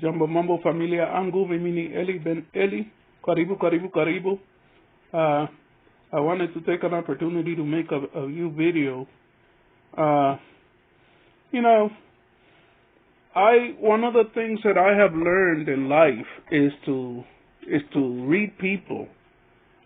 Jambo Mambo Familia Angu Vimini Eli-Ben-Eli. Karibu, Karibu, Karibu. I wanted to take an opportunity to make a new video. One of the things that I have learned in life is to read people.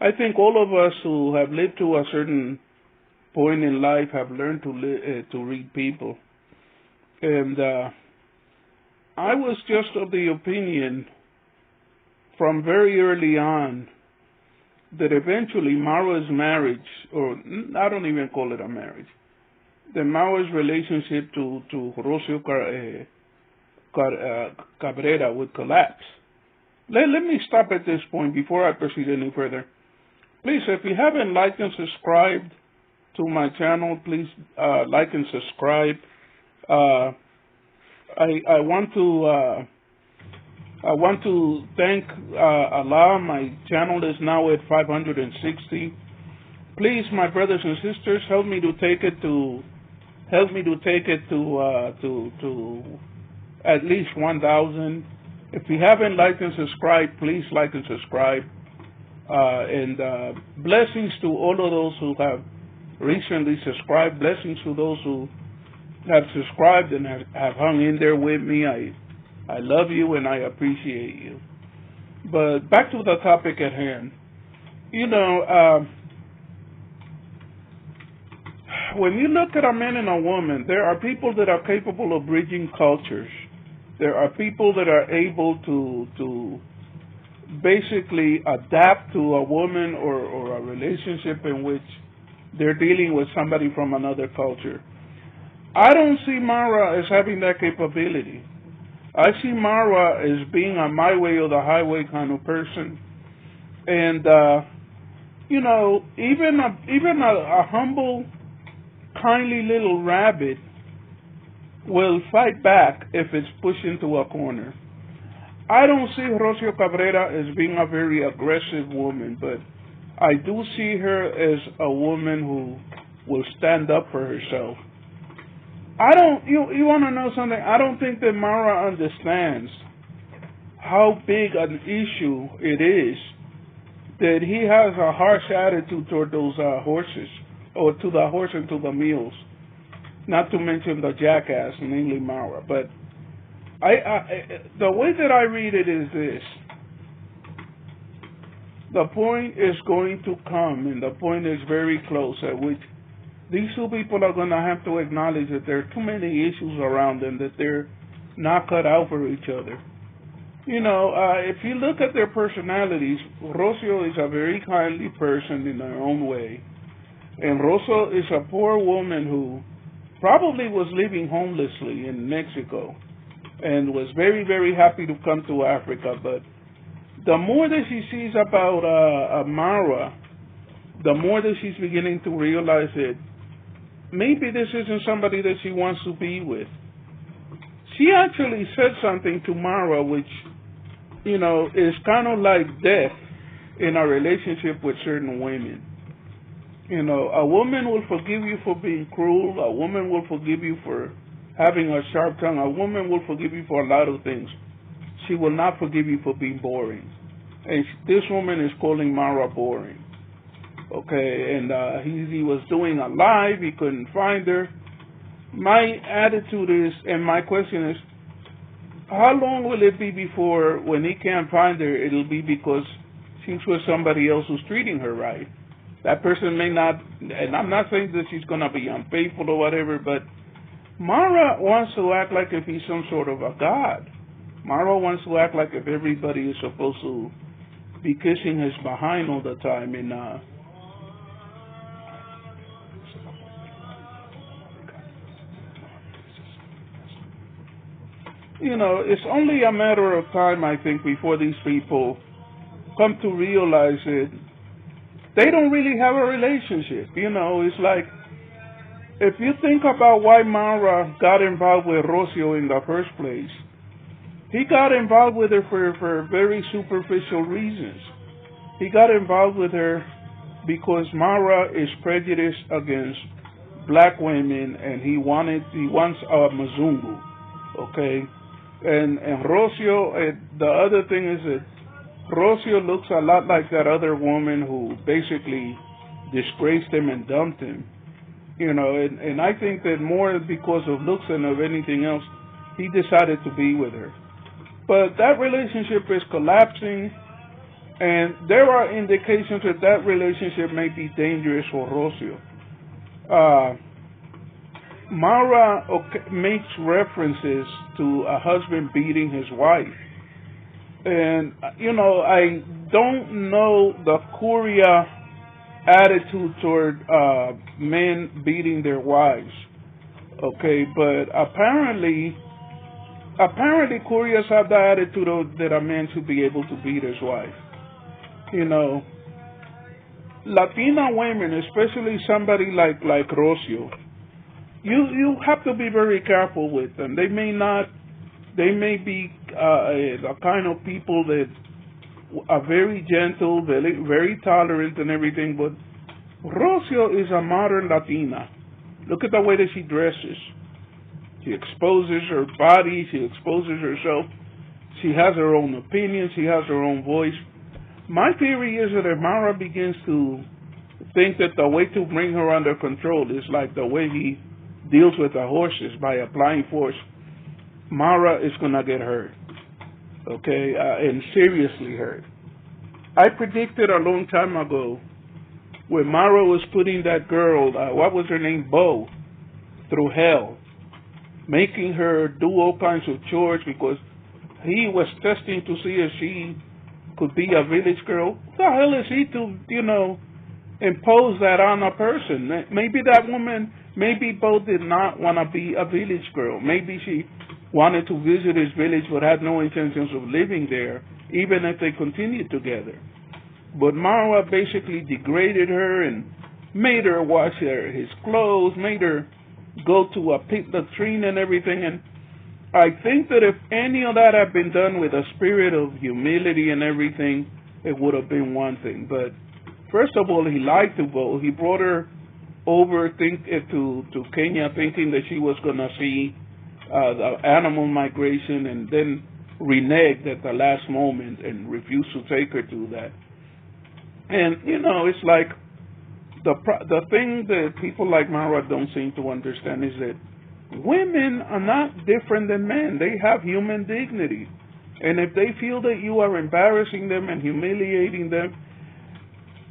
I think all of us who have lived to a certain point in life have learned to read people. And I was just of the opinion from very early on that eventually Marwa's marriage, or I don't even call it a marriage, that Marwa's relationship to Rocio Cabrera would collapse. Let me stop at this point before I proceed any further. Please, if you haven't liked and subscribed to my channel, please like and subscribe. I want to thank Allah. My channel is now at 560. Please, my brothers and sisters, help me to take it to at least 1,000. If you haven't liked and subscribed, please like and subscribe. And blessings to all of those who have recently subscribed. Blessings to those who have subscribed and have hung in there with me. I love you and I appreciate you. But back to the topic at hand. When you look at a man and a woman, there are people that are capable of bridging cultures. There are people that are able to basically adapt to a woman or a relationship in which they're dealing with somebody from another culture. I don't see Marwa as having that capability. I see Marwa as being a my way or the highway kind of person. And, even a humble, kindly little rabbit will fight back if it's pushed into a corner. I don't see Rocio Cabrera as being a very aggressive woman, but I do see her as a woman who will stand up for herself. You want to know something? I don't think that Marwa understands how big an issue it is that he has a harsh attitude toward those horses, or to the horse and to the mules, not to mention the jackass, namely Marwa. But the way that I read it is this. The point is going to come, and the point is very close, at which these two people are going to have to acknowledge that there are too many issues around them, that they're not cut out for each other. If you look at their personalities, Rocio is a very kindly person in her own way. And Rocio is a poor woman who probably was living homelessly in Mexico and was very, very happy to come to Africa. But the more that she sees about Marwa, the more that she's beginning to realize that maybe this isn't somebody that she wants to be with. She actually said something to Marwa which, is kind of like death in a relationship with certain women. A woman will forgive you for being cruel. A woman will forgive you for having a sharp tongue. A woman will forgive you for a lot of things. She will not forgive you for being boring. And this woman is calling Marwa boring. Okay, and he was doing a live. He couldn't find her. My attitude is, and my question is, how long will it be before, when he can't find her, it'll be because she's with somebody else who's treating her right? That person may not, and I'm not saying that she's going to be unfaithful or whatever, but Marwa wants to act like if he's some sort of a god. Marwa wants to act like if everybody is supposed to be kissing his behind all the time. And it's only a matter of time, I think, before these people come to realize that they don't really have a relationship. It's like, if you think about why Marwa got involved with Rocio in the first place, he got involved with her for very superficial reasons. He got involved with her because Marwa is prejudiced against black women, and he wants a Mzungu, okay? And Rocio, the other thing is that Rocio looks a lot like that other woman who basically disgraced him and dumped him. You know, and I think that more because of looks than of anything else, he decided to be with her. But that relationship is collapsing, and there are indications that that relationship may be dangerous for Rocio. Marwa makes references to a husband beating his wife. And, you know, I don't know the Kuria attitude toward men beating their wives. Okay, but apparently Kurias have the attitude that a man should be able to beat his wife. You know, Latina women, especially somebody like Rocio, you have to be very careful with them. They may be the kind of people that are very gentle, very tolerant and everything, but Rocio is a modern Latina. Look at the way that she dresses. She exposes her body, she exposes herself, she has her own opinion, she has her own voice. My theory is that if Marwa begins to think that the way to bring her under control is like the way he deals with the horses, by applying force, Marwa is going to get hurt, okay, and seriously hurt. I predicted a long time ago when Marwa was putting that girl, what was her name, Bo, through hell, making her do all kinds of chores because he was testing to see if she could be a village girl. What the hell is he to, you know, impose that on a person? Maybe that woman, maybe Bo did not want to be a village girl. Maybe she wanted to visit his village but had no intentions of living there, even if they continued together. But Marwa basically degraded her and made her wash his clothes, made her go to a pit latrine and everything. And I think that if any of that had been done with a spirit of humility and everything, it would have been one thing. But first of all, he lied to Bo. He brought her over to Kenya thinking that she was going to see the animal migration, and then reneged at the last moment and refused to take her to that. And, you know, it's like the thing that people like Marwa don't seem to understand is that women are not different than men. They have human dignity. And if they feel that you are embarrassing them and humiliating them,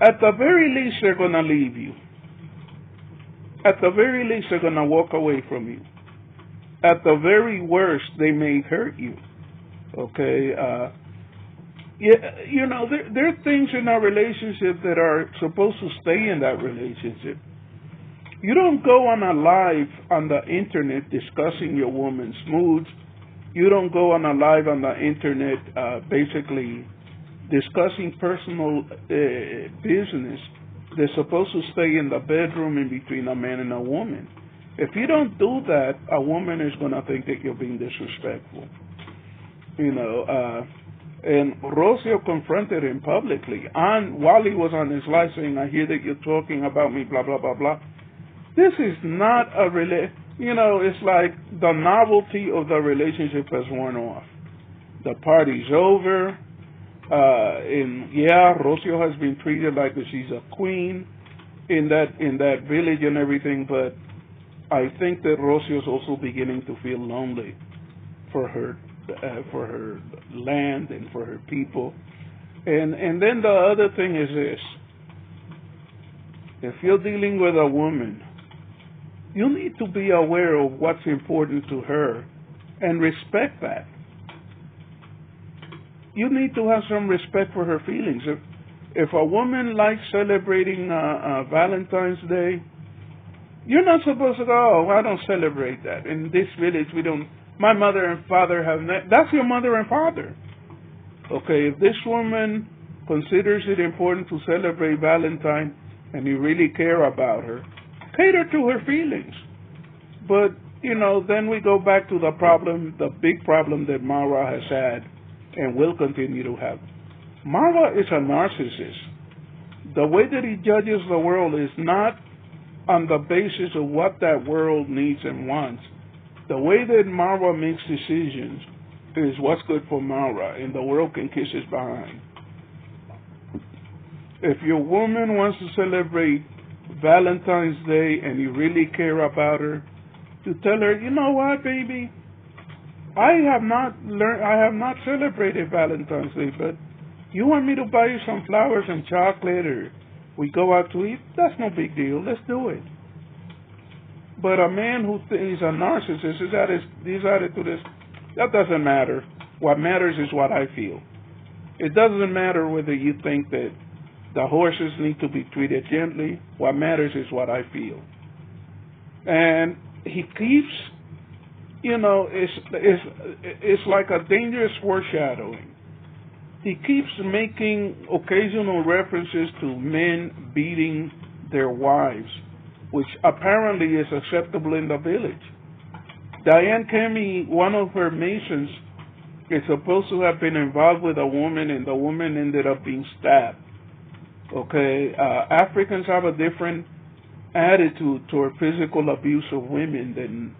at the very least, they're going to leave you. At the very least, they're going to walk away from you. At the very worst, they may hurt you. Okay? Yeah, you know, there are things in our relationship that are supposed to stay in that relationship. You don't go on a live on the internet discussing your woman's moods. You don't go on a live on the internet basically discussing personal business that's supposed to stay in the bedroom in between a man and a woman. If you don't do that, a woman is going to think that you're being disrespectful. You know, and Rocio confronted him publicly while he was on his live saying, I hear that you're talking about me, blah, blah, blah, blah. This is not a you know, it's like the novelty of the relationship has worn off. The party's over. And yeah, Rocio has been treated like she's a queen in that village and everything, but I think that Rocio is also beginning to feel lonely for her land and for her people. And then the other thing is this. If you're dealing with a woman, you need to be aware of what's important to her and respect that. You need to have some respect for her feelings. If a woman likes celebrating Valentine's Day, you're not supposed to go, oh, I don't celebrate that. In this village, we don't. My mother and father have that's your mother and father. Okay, if this woman considers it important to celebrate Valentine and you really care about her, cater to her feelings. But, you know, then we go back to the problem, the big problem that Marwa has had and will continue to have. Marwa is a narcissist. The way that he judges the world is not on the basis of what that world needs and wants. The way that Marwa makes decisions is what's good for Marwa, and the world can kiss his behind. If your woman wants to celebrate Valentine's Day and you really care about her, you tell her, you know what, baby, I have not celebrated Valentine's Day, but you want me to buy you some flowers and chocolate, or we go out to eat? That's no big deal. Let's do it. But a man who is a narcissist, his attitude is, that doesn't matter. What matters is what I feel. It doesn't matter whether you think that the horses need to be treated gently. What matters is what I feel. And he keeps, it's like a dangerous foreshadowing. He keeps making occasional references to men beating their wives, which apparently is acceptable in the village. Diane Kemi, one of her masons, is supposed to have been involved with a woman, and the woman ended up being stabbed. Okay, Africans have a different attitude toward physical abuse of women than,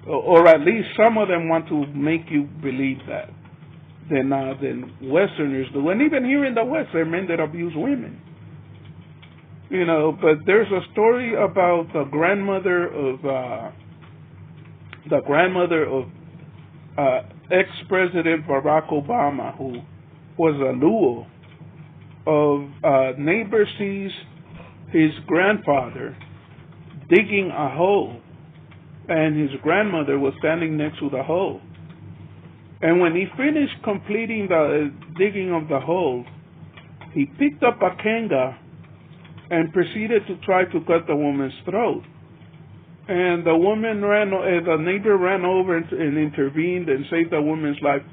or at least some of them want to make you believe that, than Westerners do. And even here in the West, there are men that abuse women. But there's a story about the grandmother of ex-President Barack Obama, who was a Luo. Neighbor sees his grandfather digging a hole, and his grandmother was standing next to the hole. And when he finished completing the digging of the hole, he picked up a kanga and proceeded to try to cut the woman's throat. And the neighbor ran over and intervened and saved the woman's life.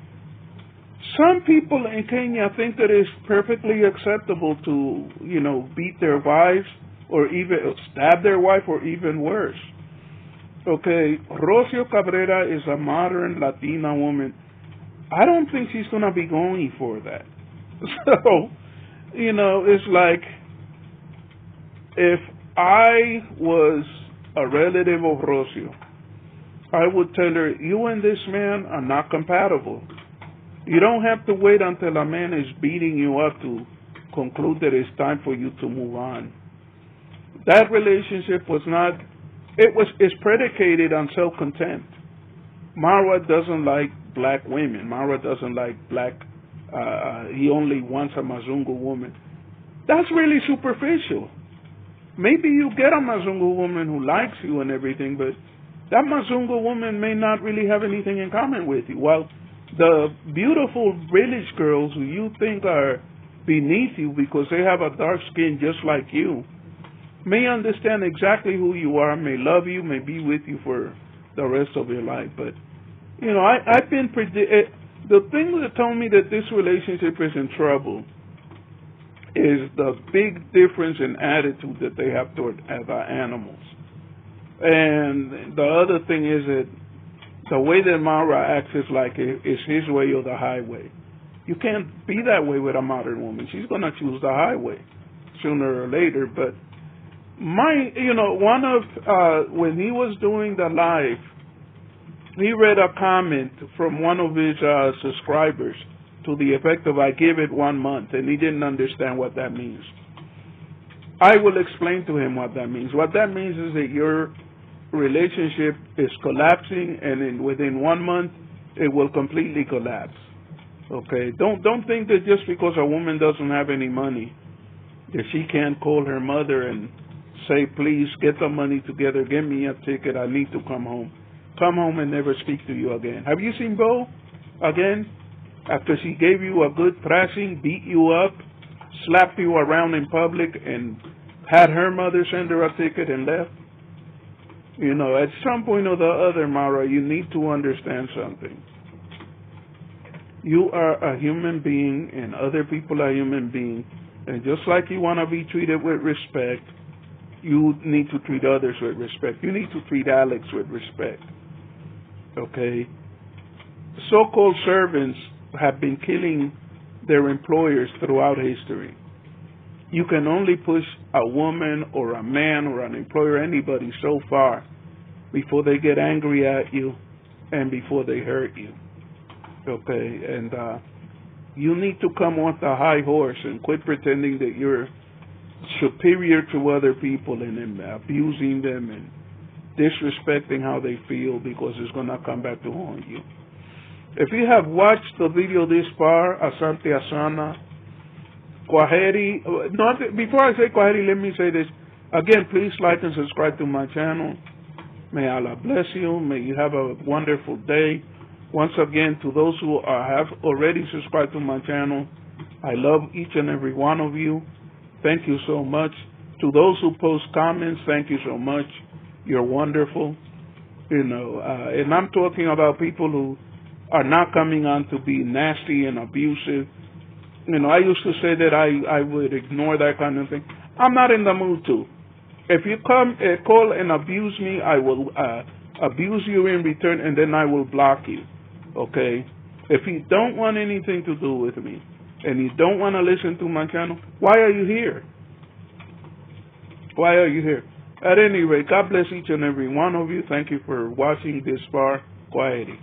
Some people in Kenya think that it's perfectly acceptable to, beat their wives or even stab their wife or even worse. Okay, Rocio Cabrera is a modern Latina woman. I don't think she's going to be going for that. So, it's like if I was a relative of Rocio, I would tell her, you and this man are not compatible. You don't have to wait until a man is beating you up to conclude that it's time for you to move on. That relationship is predicated on self-contempt. Marwa doesn't like black women. Marwa doesn't like he only wants a Mazungu woman. That's really superficial. Maybe you get a Mazungu woman who likes you and everything, but that Mazungu woman may not really have anything in common with you. While the beautiful village girls who you think are beneath you because they have a dark skin just like you may understand exactly who you are, may love you, may be with you for the rest of your life. But, I've been the thing that told me that this relationship is in trouble is the big difference in attitude that they have toward other animals. And the other thing is that the way that Marwa acts is like it's his way or the highway. You can't be that way with a modern woman. She's going to choose the highway sooner or later. But when he was doing the live, he read a comment from one of his subscribers to the effect of, I give it 1 month, and he didn't understand what that means. I will explain to him what that means. What that means is that your relationship is collapsing, and within 1 month, it will completely collapse. Okay? Don't think that just because a woman doesn't have any money, that she can't call her mother and say, please, get the money together, get me a ticket, I need to come home. Come home and never speak to you again. Have you seen Bo again? After she gave you a good thrashing, beat you up, slapped you around in public, and had her mother send her a ticket and left? At some point or the other, Marwa, you need to understand something. You are a human being, and other people are human beings. And just like you want to be treated with respect, you need to treat others with respect. You need to treat Alex with respect. Okay? So-called servants have been killing their employers throughout history. You can only push a woman or a man or an employer, anybody, so far before they get angry at you and before they hurt you. okay? And you need to come off the high horse and quit pretending that you're superior to other people and abusing them and disrespecting how they feel, because it's going to come back to haunt you. If you have watched the video this far, Asante Asana, Kwaheri, before I say Kwaheri, let me say this. Again, please like and subscribe to my channel. May Allah bless you. May you have a wonderful day. Once again, to those who have already subscribed to my channel, I love each and every one of you. Thank you so much. To those who post comments, thank you so much. You're wonderful. And I'm talking about people who are not coming on to be nasty and abusive. I used to say that I would ignore that kind of thing. I'm not in the mood to. If you come call and abuse me, I will abuse you in return, and then I will block you. Okay? If you don't want anything to do with me, and you don't want to listen to my channel, why are you here? Why are you here? At any rate, God bless each and every one of you. Thank you for watching this far. Quiety.